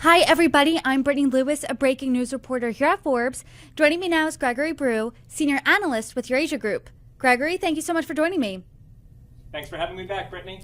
Hi, everybody. I'm Brittany Lewis, a breaking news reporter here at Forbes. Joining me now is Gregory Brew, senior analyst with Eurasia Group. Gregory, thank you so much for joining me. Thanks for having me back, Brittany.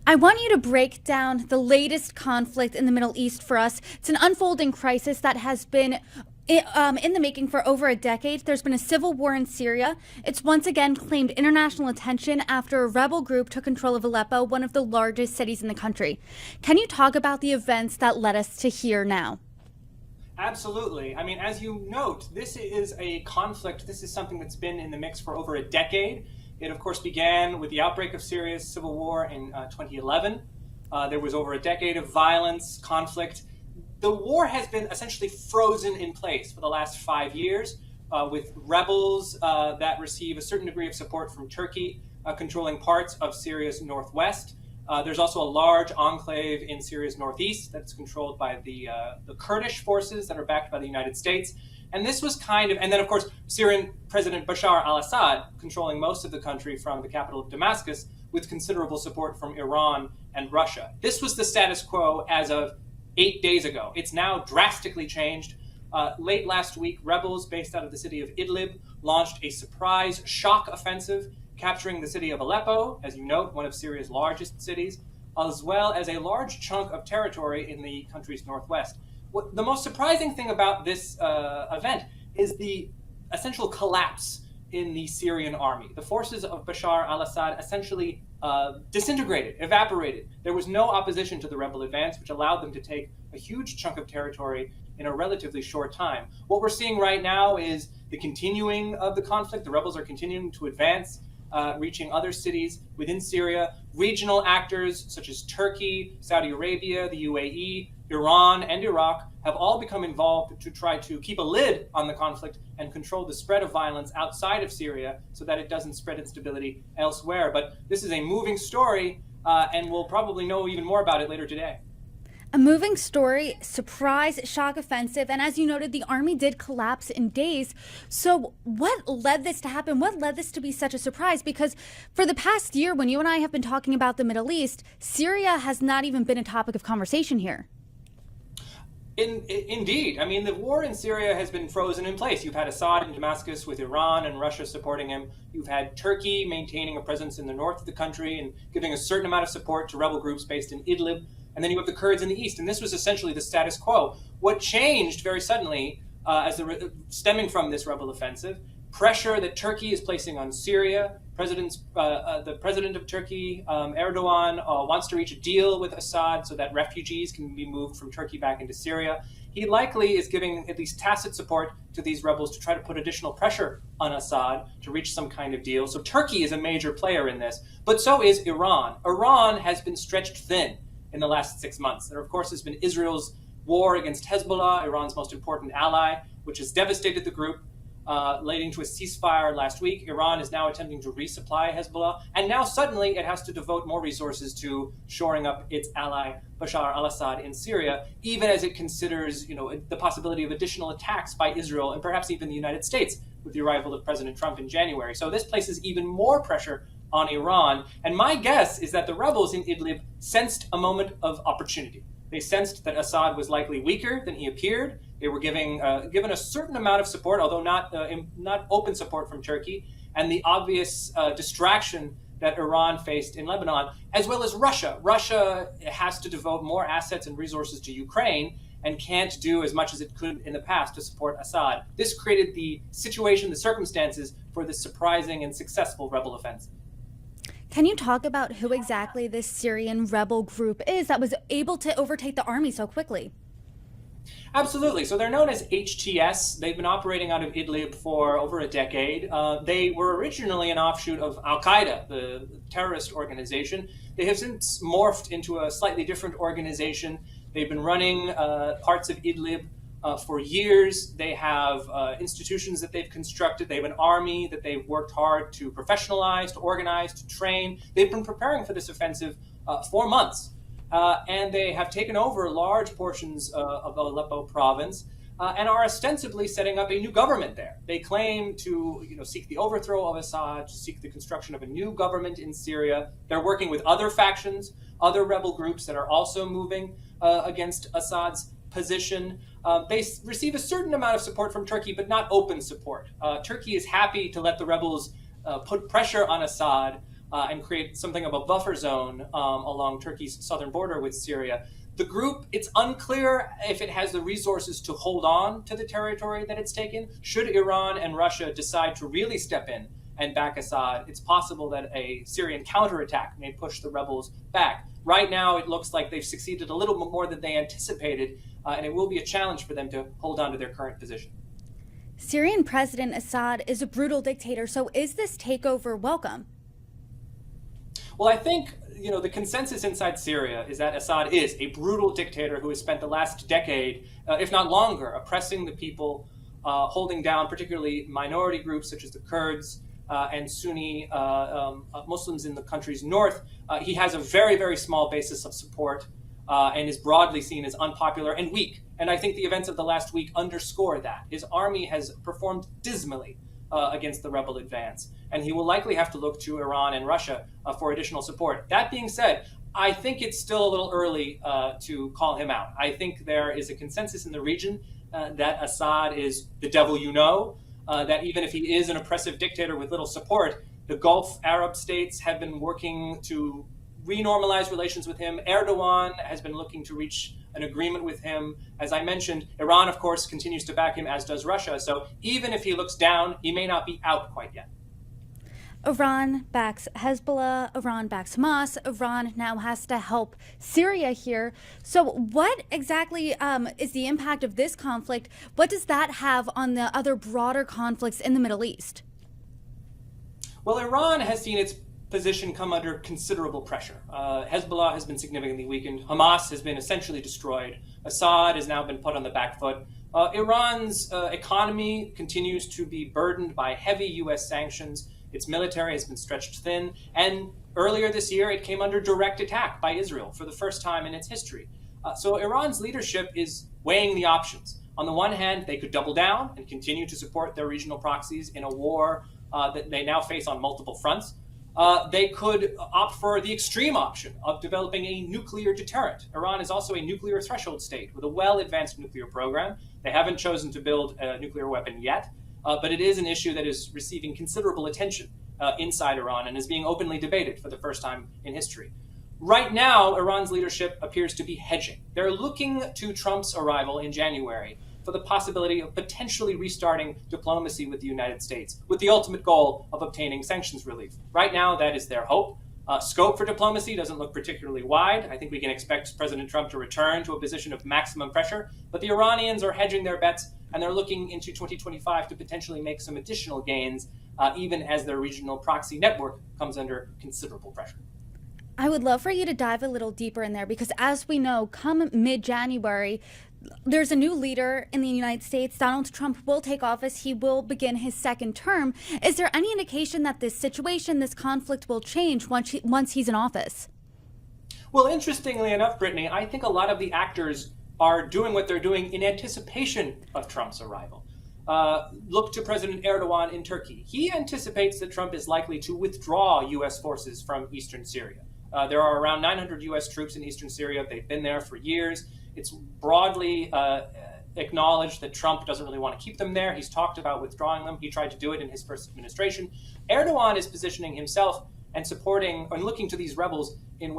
I want you to break down the latest conflict in the Middle East for us. It's an unfolding crisis that has been in the making for over a decade. There's been a civil war in Syria. It's once again claimed international attention after a rebel group took control of Aleppo, one of the largest cities in the country. Can you talk about the events that led us to here now? Absolutely. I mean, as you note, this is a conflict. This is something that's been in the mix for over a decade. It, of course, began with the outbreak of Syria's civil war in 2011. There was over a decade of violence, conflict. The war has been essentially frozen in place for the last 5 years, with rebels that receive a certain degree of support from Turkey, controlling parts of Syria's northwest. There's also a large enclave in Syria's northeast that's controlled by the Kurdish forces that are backed by the United States. And this was and then, of course, Syrian President Bashar al-Assad controlling most of the country from the capital of Damascus, with considerable support from Iran and Russia. This was the status quo as of 8 days ago. It's now drastically changed. Late last week, rebels based out of the city of Idlib launched a surprise shock offensive, capturing the city of Aleppo, as you note, one of Syria's largest cities, as well as a large chunk of territory in the country's northwest. The most surprising thing about this event is the essential collapse in the Syrian army. The forces of Bashar al-Assad essentially disintegrated, evaporated. There was no opposition to the rebel advance, which allowed them to take a huge chunk of territory in a relatively short time. What we're seeing right now is the continuing of the conflict. The rebels are continuing to advance, reaching other cities within Syria. Regional actors such as Turkey, Saudi Arabia, the UAE, Iran, and Iraq have all become involved to try to keep a lid on the conflict and control the spread of violence outside of Syria so that it doesn't spread instability elsewhere. But this is a moving story, and we'll probably know even more about it later today. A moving story, surprise, shock offensive, and as you noted, the army did collapse in days. So what led this to happen? What led this to be such a surprise? Because for the past year, when you and I have been talking about the Middle East, Syria has not even been a topic of conversation here. Indeed. I mean, the war in Syria has been frozen in place. You've had Assad in Damascus with Iran and Russia supporting him. You've had Turkey maintaining a presence in the north of the country and giving a certain amount of support to rebel groups based in Idlib. And then you have the Kurds in the east. And this was essentially the status quo. What changed very suddenly, stemming from this rebel offensive, pressure that Turkey is placing on Syria. The president of Turkey, Erdogan, wants to reach a deal with Assad so that refugees can be moved from Turkey back into Syria. He likely is giving at least tacit support to these rebels to try to put additional pressure on Assad to reach some kind of deal. So Turkey is a major player in this, but so is Iran. Iran has been stretched thin in the last 6 months. There, of course, has been Israel's war against Hezbollah, Iran's most important ally, which has devastated the group, leading to a ceasefire last week. Iran is now attempting to resupply Hezbollah, and now suddenly it has to devote more resources to shoring up its ally Bashar al-Assad in Syria, even as it considers, the possibility of additional attacks by Israel and perhaps even the United States with the arrival of President Trump in January. So this places even more pressure on Iran. And my guess is that the rebels in Idlib sensed a moment of opportunity. They sensed that Assad was likely weaker than he appeared. They were given a certain amount of support, although not open support from Turkey, and the obvious distraction that Iran faced in Lebanon, as well as Russia. Russia has to devote more assets and resources to Ukraine and can't do as much as it could in the past to support Assad. This created the situation, the circumstances for this surprising and successful rebel offensive. Can you talk about who exactly this Syrian rebel group is that was able to overtake the army so quickly? Absolutely. So they're known as HTS. They've been operating out of Idlib for over a decade. They were originally an offshoot of Al-Qaeda, the terrorist organization. They have since morphed into a slightly different organization. They've been running parts of Idlib for years. They have institutions that they've constructed. They have an army that they've worked hard to professionalize, to organize, to train. They've been preparing for this offensive for months. And they have taken over large portions of Aleppo province. and are ostensibly setting up a new government there. They claim to seek the overthrow of Assad, to seek the construction of a new government in Syria. They're working with other factions, other rebel groups that are also moving against Assad's position. They receive a certain amount of support from Turkey, but not open support. Turkey is happy to let the rebels put pressure on Assad and create something of a buffer zone along Turkey's southern border with Syria. The group, it's unclear if it has the resources to hold on to the territory that it's taken. Should Iran and Russia decide to really step in and back Assad, it's possible that a Syrian counterattack may push the rebels back. Right now, it looks like they've succeeded a little bit more than they anticipated, and it will be a challenge for them to hold on to their current position. Syrian President Assad is a brutal dictator, so is this takeover welcome? Well, I think the consensus inside Syria is that Assad is a brutal dictator who has spent the last decade, if not longer, oppressing the people, holding down particularly minority groups such as the Kurds and Sunni Muslims in the country's north. He has a very, very small basis of support and is broadly seen as unpopular and weak. And I think the events of the last week underscore that. His army has performed dismally against the rebel advance, and he will likely have to look to Iran and Russia for additional support. That being said, I think it's still a little early to call him out. I think there is a consensus in the region that Assad is the devil that even if he is an oppressive dictator with little support, the Gulf Arab states have been working to renormalize relations with him. Erdogan has been looking to reach an agreement with him. As I mentioned, Iran, of course, continues to back him, as does Russia. So even if he looks down, he may not be out quite yet. Iran backs Hezbollah, Iran backs Hamas, Iran now has to help Syria here. So what exactly is the impact of this conflict? What does that have on the other broader conflicts in the Middle East? Well, Iran has seen its position come under considerable pressure. Hezbollah has been significantly weakened. Hamas has been essentially destroyed. Assad has now been put on the back foot. Iran's economy continues to be burdened by heavy U.S. sanctions. Its military has been stretched thin. And earlier this year, it came under direct attack by Israel for the first time in its history. So Iran's leadership is weighing the options. On the one hand, they could double down and continue to support their regional proxies in a war that they now face on multiple fronts. They could opt for the extreme option of developing a nuclear deterrent. Iran is also a nuclear threshold state with a well-advanced nuclear program. They haven't chosen to build a nuclear weapon yet, but it is an issue that is receiving considerable attention inside Iran and is being openly debated for the first time in history. Right now, Iran's leadership appears to be hedging. They're looking to Trump's arrival in January for the possibility of potentially restarting diplomacy with the United States, with the ultimate goal of obtaining sanctions relief. Right now, that is their hope. Scope for diplomacy doesn't look particularly wide. I think we can expect President Trump to return to a position of maximum pressure, but the Iranians are hedging their bets, and they're looking into 2025 to potentially make some additional gains, even as their regional proxy network comes under considerable pressure. I would love for you to dive a little deeper in there because, as we know, come mid-January, there's a new leader in the United States. Donald Trump will take office. He will begin his second term. Is there any indication that this situation, this conflict will change once he's in office? Well, interestingly enough, Brittany, I think a lot of the actors are doing what they're doing in anticipation of Trump's arrival. Look to President Erdogan in Turkey. He anticipates that Trump is likely to withdraw U.S. forces from eastern Syria. There are around 900 U.S. troops in eastern Syria. They've been there for years. It's broadly acknowledged that Trump doesn't really want to keep them there. He's talked about withdrawing them. He tried to do it in his first administration. Erdogan is positioning himself and supporting and looking to these rebels in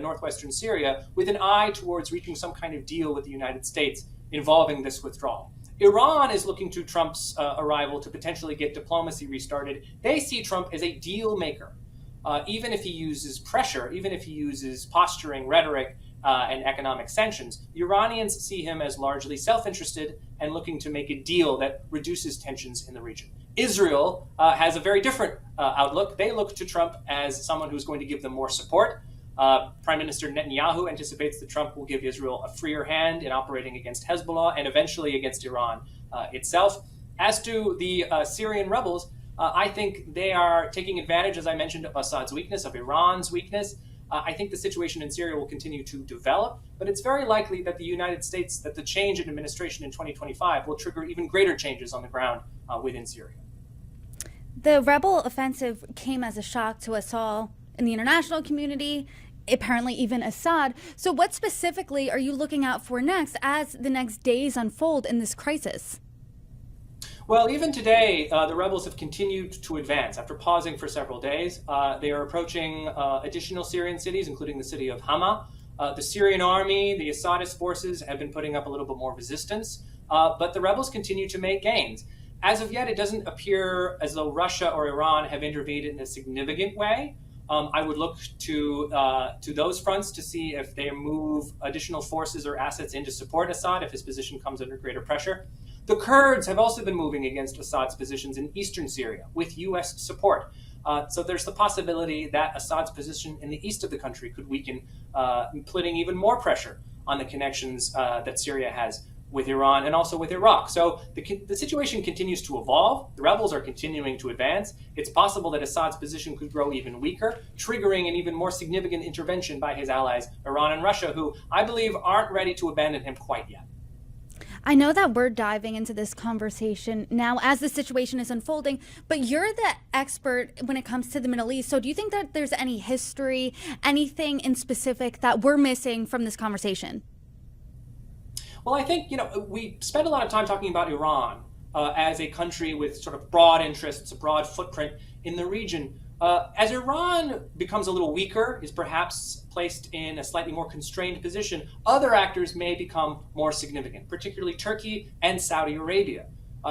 northwestern Syria with an eye towards reaching some kind of deal with the United States involving this withdrawal. Iran is looking to Trump's arrival to potentially get diplomacy restarted. They see Trump as a deal maker. Even if he uses pressure, even if he uses posturing rhetoric and economic sanctions, the Iranians see him as largely self-interested and looking to make a deal that reduces tensions in the region. Israel has a very different outlook. They look to Trump as someone who's going to give them more support. Prime Minister Netanyahu anticipates that Trump will give Israel a freer hand in operating against Hezbollah and eventually against Iran itself. As to the Syrian rebels, I think they are taking advantage, as I mentioned, of Assad's weakness, of Iran's weakness. I think the situation in Syria will continue to develop, but it's very likely that the change in administration in 2025 will trigger even greater changes on the ground within Syria. The rebel offensive came as a shock to us all in the international community, apparently even Assad. So what specifically are you looking out for next as the next days unfold in this crisis? Well, even today, the rebels have continued to advance. After pausing for several days, they are approaching additional Syrian cities, including the city of Hama. The Syrian army, the Assadist forces, have been putting up a little bit more resistance, but the rebels continue to make gains. As of yet, it doesn't appear as though Russia or Iran have intervened in a significant way. I would look to those fronts to see if they move additional forces or assets in to support Assad if his position comes under greater pressure. The Kurds have also been moving against Assad's positions in eastern Syria with U.S. support. So there's the possibility that Assad's position in the east of the country could weaken, putting even more pressure on the connections that Syria has with Iran and also with Iraq. So the situation continues to evolve. The rebels are continuing to advance. It's possible that Assad's position could grow even weaker, triggering an even more significant intervention by his allies, Iran and Russia, who I believe aren't ready to abandon him quite yet. I know that we're diving into this conversation now as the situation is unfolding, but you're the expert when it comes to the Middle East. So do you think that there's any history, anything in specific that we're missing from this conversation? Well, I think, we spend a lot of time talking about Iran as a country with sort of broad interests, a broad footprint in the region. As Iran becomes a little weaker, is perhaps placed in a slightly more constrained position, other actors may become more significant, particularly Turkey and Saudi Arabia.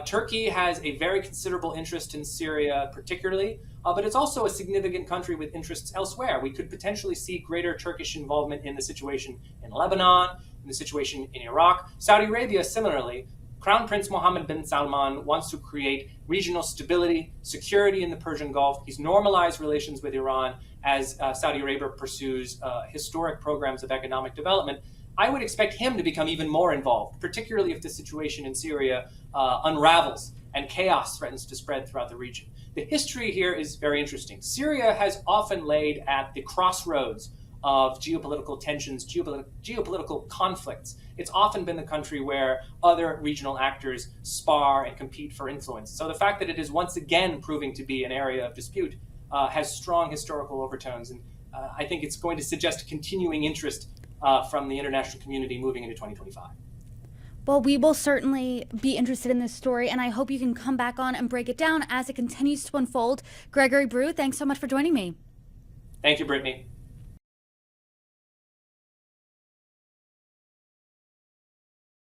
Turkey has a very considerable interest in Syria, particularly, but it's also a significant country with interests elsewhere. We could potentially see greater Turkish involvement in the situation in Lebanon, in the situation in Iraq. Saudi Arabia, similarly, Crown Prince Mohammed bin Salman wants to create regional stability, security in the Persian Gulf. He's normalized relations with Iran as Saudi Arabia pursues historic programs of economic development. I would expect him to become even more involved, particularly if the situation in Syria unravels and chaos threatens to spread throughout the region. The history here is very interesting. Syria has often laid at the crossroads of geopolitical tensions, geopolitical conflicts. It's often been the country where other regional actors spar and compete for influence. So the fact that it is once again proving to be an area of dispute has strong historical overtones. And I think it's going to suggest continuing interest from the international community moving into 2025. Well, we will certainly be interested in this story, and I hope you can come back on and break it down as it continues to unfold. Gregory Brew, thanks so much for joining me. Thank you, Brittany.